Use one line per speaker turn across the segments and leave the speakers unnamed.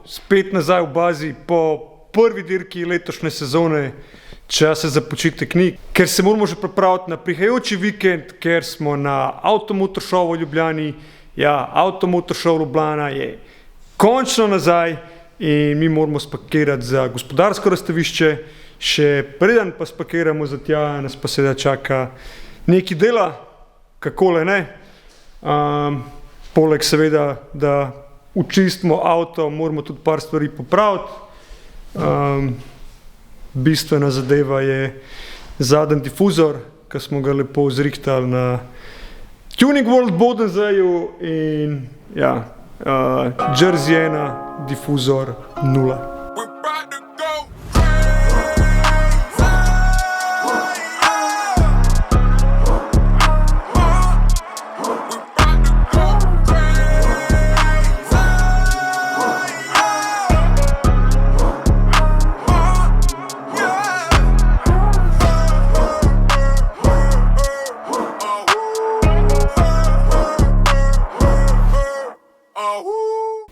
Spet nazaj v bazi po prvi dirki letošnje sezone. Čas je za počitek ni, ker se moramo že pripraviti na prihajajoči vikend, ker smo na Avtomotor Show v Ljubljani. Ja, Avtomotor Show Ljubljana je končno nazaj in mi moramo spakirati za gospodarsko razstavišče. Še preden pa spakiramo za tja, nas pa seveda čaka nekaj dela, kako le ne. Poleg seveda, da učistimo avto, moramo tudi par stvari popraviti. Bistvena zadeva je zadnji difuzor, ki smo ga lepo zrihtali na Tuning World Bodenseju in ja, Jersey 1, difuzor 0.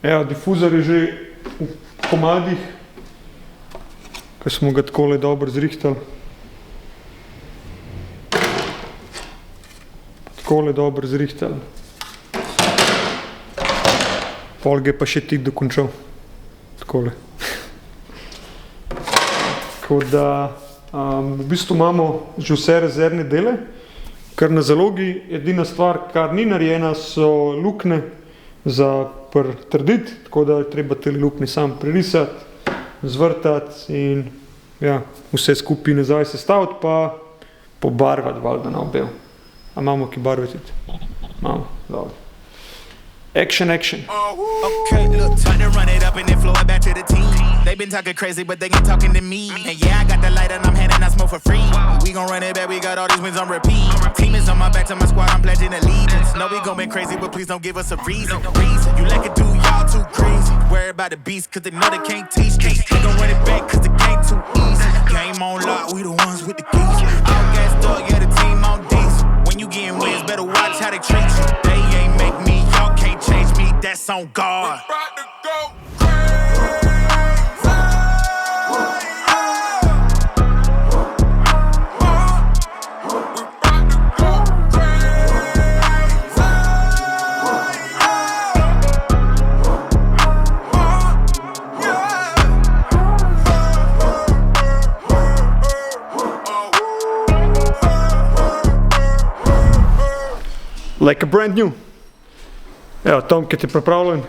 Evo, difuzor je že v komadih, ko smo ga takole dobro zrihtali. Takole dobro zrihtali. Pol ga je pa še tik dokončal. Takole. Tako da, v bistvu imamo že vse rezervne dele, kar na zalogi. Edina stvar, kar ni narejena, so luknje za pritrditi, tako da je treba te luknje sam pririsati, zvrtati in ja, vse skupaj nazaj sestaviti pa pobarvati valjda na obel. A imamo ki barve tudi? Imamo, dobro. Action.
Okay, look, time to run it up and then flow it back to the team. They been talking crazy, but they ain't talking to me. And yeah, I got the light and I'm handing out smoke for free. We gon' run it back, we got all these wins on repeat. Team is on my back, to my squad, I'm pledging allegiance. No, we gon' be crazy, but please don't give us a reason. You like it, do y'all too crazy. Worry about the beast, cause they know they can't teach. We gon' run it back, cause the game too easy. Game on lock, we the ones with the keys. All gassed up, yeah, the team on diesel. When you getting wins, better watch how they treat you. They ain't make me, y'all can't change me, that's on God.
Like a brand new. Evo, Tomcat je pripravljen,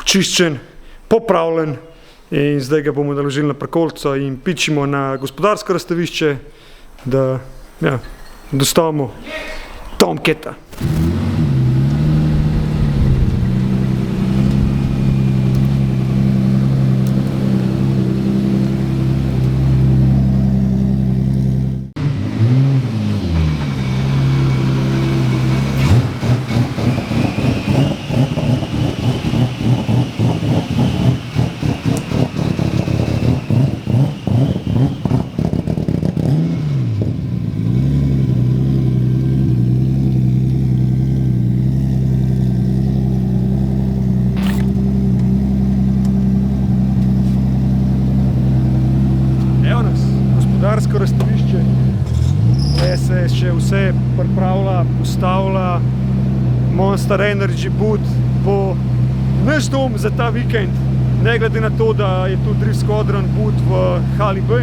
očiščen, popravljen in zdaj ga bomo naložili na prikolico in pičimo na gospodarsko razstavišče, da ja, dostavimo Tomcata. Gospodarsko razstavišče, tukaj se še vse pripravlja, postavlja. Monster Energy Boot bo naš dom za ta vikend, ne glede na to, da je tu Drift Squadron boot v hali B.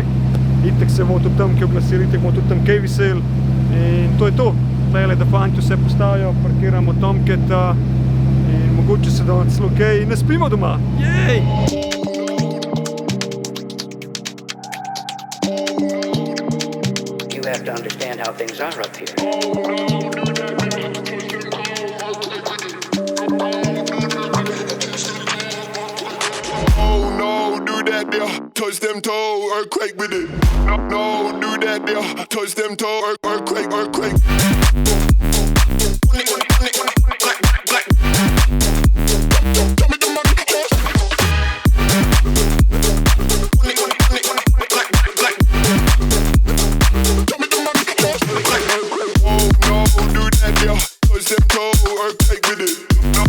Itek se bomo tudi tam kaj oglasili, itek bomo tudi tam kaj veseli in to je to. Tukaj, da fanti vse postavijo, parkiramo Tomcata in mogoče se da celo kaj ne spimo doma. Jej!
You have to understand how things are up here.
Oh no, do that there, touch them toe, earthquake with it. No, do that there, touch them toe, earthquake. Touch them toe, earthquake with it. No,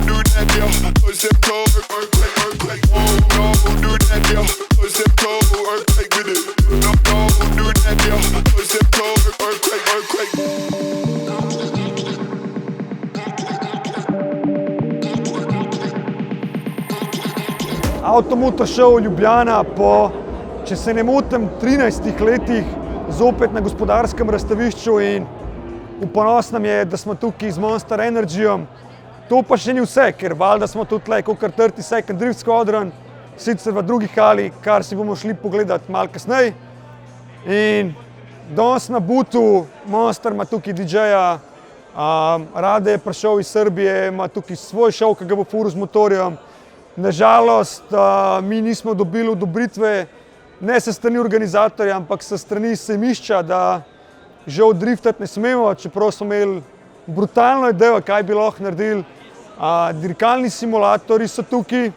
do that there, touch them toe, earthquake. earthquake. Oh no, do that there, touch them toes, earthquake with it. No, no, do that there, touch them toes, earthquake, earthquake.
Avtomoto šel Ljubljana po, če se ne motim, 13 letih zopet na gospodarskem razstavišču in ponos nam je, da smo tukaj z Monster Energyjem. To pa še ni vse, ker valjda smo tudi tle kakor 30 Second Drift Squadron, sicer v drugi hali, kar si bomo šli pogledat malo kasneje. In danes na bootu Monster ima tukaj DJ-ja, Rade je prišel iz Srbije, ima tukaj svoj šov, ki ga bo furil z motorjem. Nažalost, mi nismo dobili odobritve, ne se strani organizatorja, ampak se strani sejmišča, da žal driftati ne smemo, čeprav smo imeli brutalno idejo, kaj bi lahko naredili. Dirkalni simulatorji so tukaj,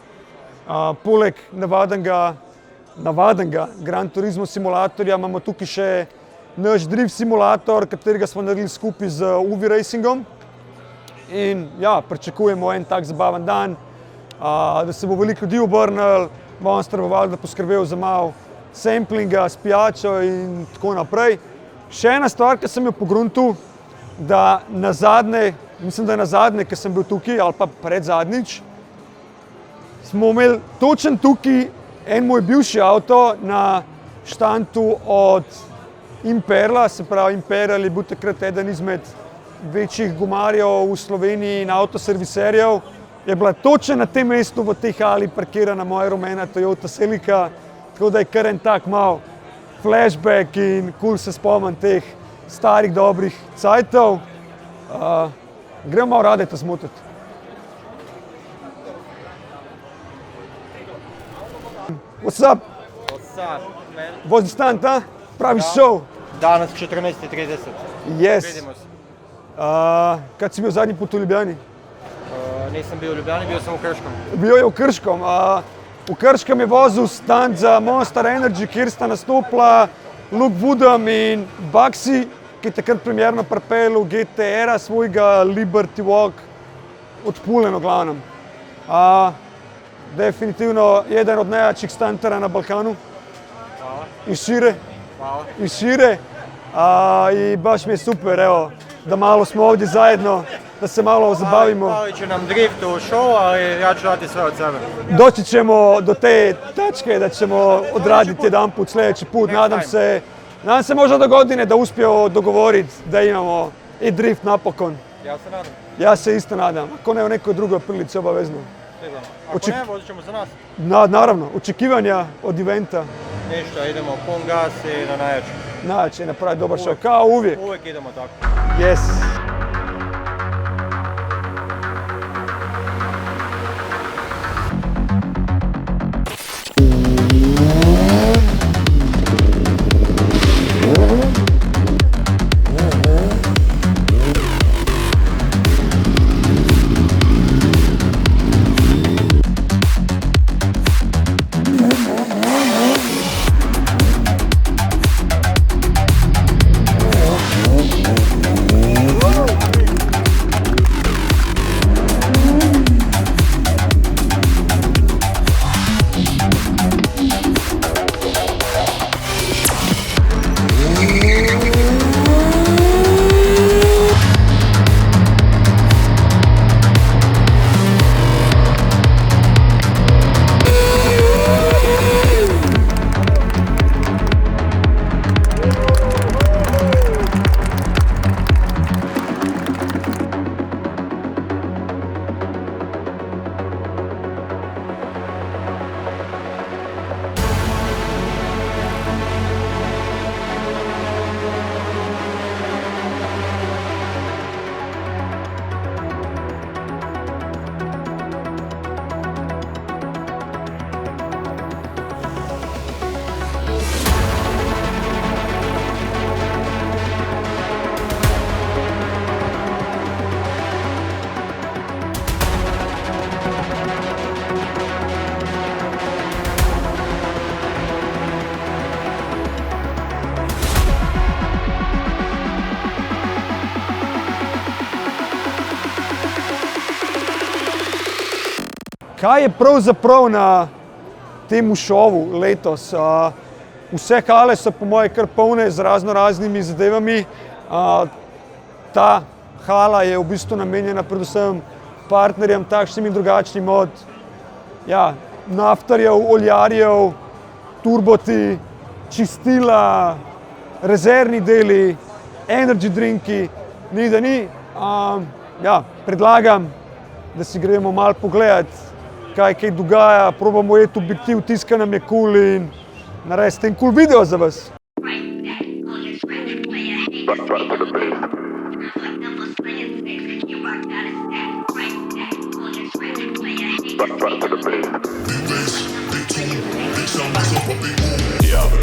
poleg navadnega Gran Turismo simulatorja imamo tukaj še naš drift simulator, katerega smo naredili skupaj z UV Racingom. In ja, pričakujemo en tak zabaven dan, da se bo veliko ljudi obrnilo, Monster bo valjda poskrbel za malo samplinga s pijačo in tako naprej. Še ena stvar, ki sem jo pogruntil, da nazadnje, mislim, da je nazadnje, ki sem bil tukaj, ali pa predzadnjič, smo imeli točno tukaj en moj bivši avto na štantu od Imperla, se pravi Imperial je bil takrat eden izmed večjih gumarjev v Sloveniji in avtoserviserjev. Je bila točno na tem mestu v tej hali parkirana moja rumena Toyota Celica, tako da je kar en tak mal flashback in cool se spomnim teh starih dobrih cajtov. Gremo malo Radeta zmotiti. What's up?
What's up, man?
Vozi stan, ta? Pravi šov?
Danes 14:30.
Yes.
Vidimo se.
Kad si bil zadnji put v Ljubljani?
Nisem bil v Ljubljani, bil sem v Krškem.
Bil je v Krškem. V Krškem je vozil stand za Monster Energy, kjer sta nastopila Luke Woodham in Baxi, ki je takrat premierno pripeljal GTR-a svojega Liberty Walk odpuljeno glavnem. Definitivno eden od najjačih stantera na Balkanu.
Hvala.
Iz šire. I baš mi je super, evo, da malo smo ovdje zajedno, da se malo zabavimo.
Pavić će nam drift u show, ali ja ću dati sve od sebe.
Doći ćemo do te tačke da ćemo odraditi jedan put sljedeći put. Nadam se možda do godine da uspijemo dogovoriti da imamo i drift napokon.
Ja se nadam.
Ja se isto nadam. Ako ne u nekoj drugoj prilici, obavezno.
Sigurno. Ako ne, vozit ćemo za nas.
Naravno, očekivanja od eventa.
Ništa, idemo pun gas i na najjače.
Najjače, napraviti dobar show, kao uvijek.
Uvijek idemo tako.
Yes. kaj je pravzaprav na temu šovu letos? Vse hale so po moje kar polne z raznoraznimi zadevami. Ta hala je v bistvu namenjena predvsem partnerjem takšnim in drugačnim od naftarjev, oljarjev, turboti, čistila, rezervni deli, energy drinki, ni da ni. Predlagam, da si gremo malo pogledat, kaj dogaja, probamo eti objektiv, tiska nam je cool in narediti en cool video za vas.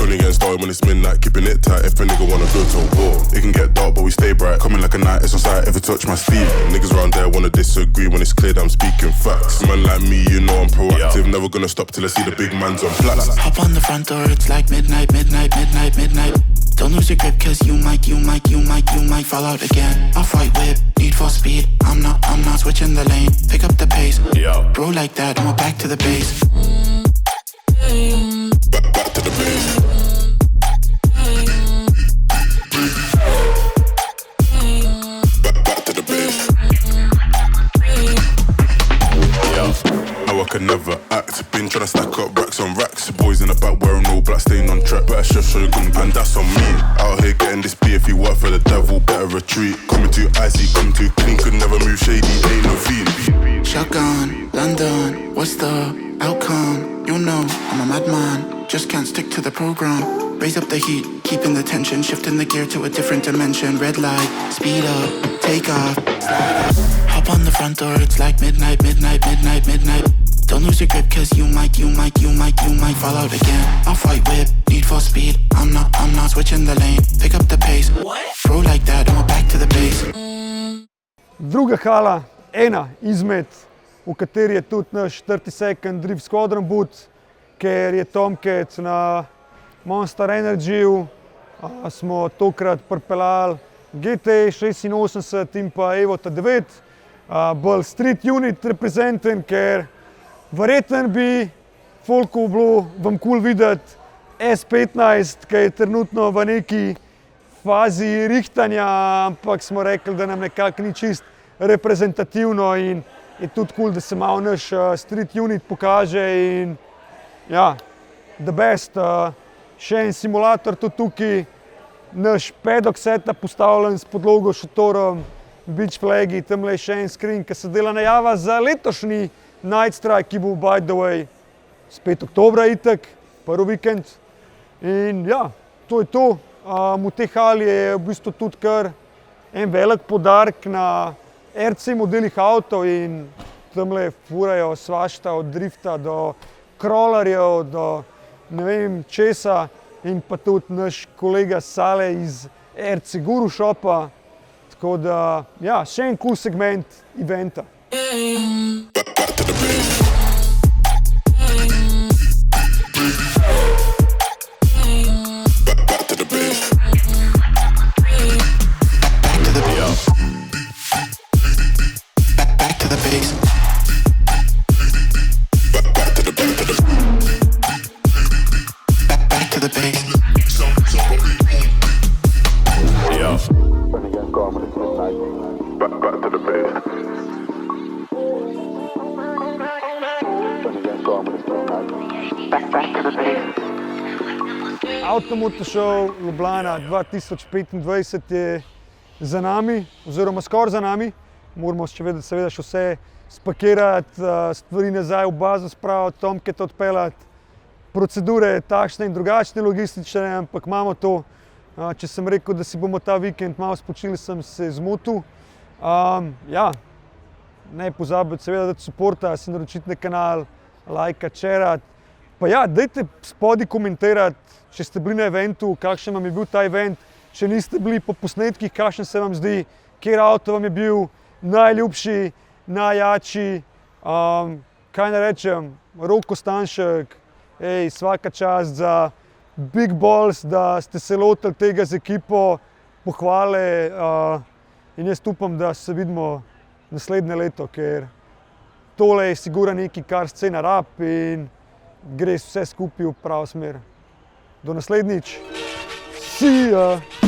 Only getting started when it's midnight, keeping it tight. If a nigga wanna go to war, it can get dark, but we stay bright. Coming like a night, it's on sight. If it touch my sleeve, niggas around there wanna disagree when it's clear that I'm speaking facts. Man like me, you know I'm proactive. Never gonna stop till I see the big man's on flats.
Hop on the front door, it's like midnight. Don't lose your grip, cause you might fall out again. Off-white whip, need for speed. I'm not switching the lane. Pick up the pace. Bro like that, and we're back to the base.
Back to the base. Back to the base. Now I can never act. Been tryna stack up racks on racks. Boys in the back wearing all black, staying on track. Better chef, show you good, and that's on me. Out here getting this beer. If you work for the devil, better retreat. Coming too icy, coming too clean. Could never move shady, ain't no fiend.
Shotgun, London, what's the outcome? You know, I'm a madman, just can't stick to the program. Raise up the heat, keeping the tension, shifting the gear to a different dimension. Red light, speed up, take off, slide up. Hop on the front door, it's like midnight. Don't lose your grip, cause you might fall out again. Off-white whip, need for speed. I'm not switching the lane. Pick up the pace. Bro like that, and we're back to the base.
Druga hala, ena izmed, v kateri je tudi naš 30-second Drift Squadron boot, ker je Tomcat na Monster Energyju, smo tokrat pripeljali GT 86 in pa Evo T9, bolj street unit reprezenten, ker verjetno bi folku bilo vam cool videti S15, ki je trenutno v neki fazi rihtanja, ampak smo rekli, da nam nekako ni čist reprezentativno in je tudi cool, da se malo naš street unit pokaže in the best. Še en simulator tudi tukaj, naš paddock setup postavljen s podlogo, šotorom, beach flagi, tamle še en screen, ki se dela najava za letošnji Night Strike, ki bo by the way 5. oktobra itak, prvi vikend. In to je to. V tej hali je v bistvu tudi kar en velik poudarek na RC modelih avtov in tamle furajo svašta od drifta do crawlerjev, do ne vem česa in pa tudi naš kolega Sale iz RC Guru shopa. Tako da, še en cool segment eventa.
Back to the base. Back to the base.
Back to the base.
Back to the base.
Back to the base.
Back to the base.
Back to the base.
Avtomoto show Ljubljana 2025 je za nami, oziroma skoraj za nami. Moramo seveda še vse spakirati, stvari nazaj v bazo spraviti, Tomcat odpeljati. Procedure takšne in drugačne logistične, ampak imamo to. Če sem rekel, da si bomo ta vikend malo spočili, sem se zmotil. Ne pozabiti seveda dati supporta, si naročiti na kanal, lajkati, šerati. Pa dajte spodaj komentirati, če ste bili na eventu, kakšen vam je bil ta event, če niste bili po posnetkih, kakšen se vam zdi, kjer avto vam je bil najljubši, najjači, kaj ne rečem, Roko Stanšek, svaka čast za Big Balls, da ste se lotili tega z ekipo, pohvale in jaz upam, da se vidimo naslednje leto, ker tole je sigurno nekaj, kar scena rab in gre vse skupaj v pravo smer. Do naslednjič. See ya!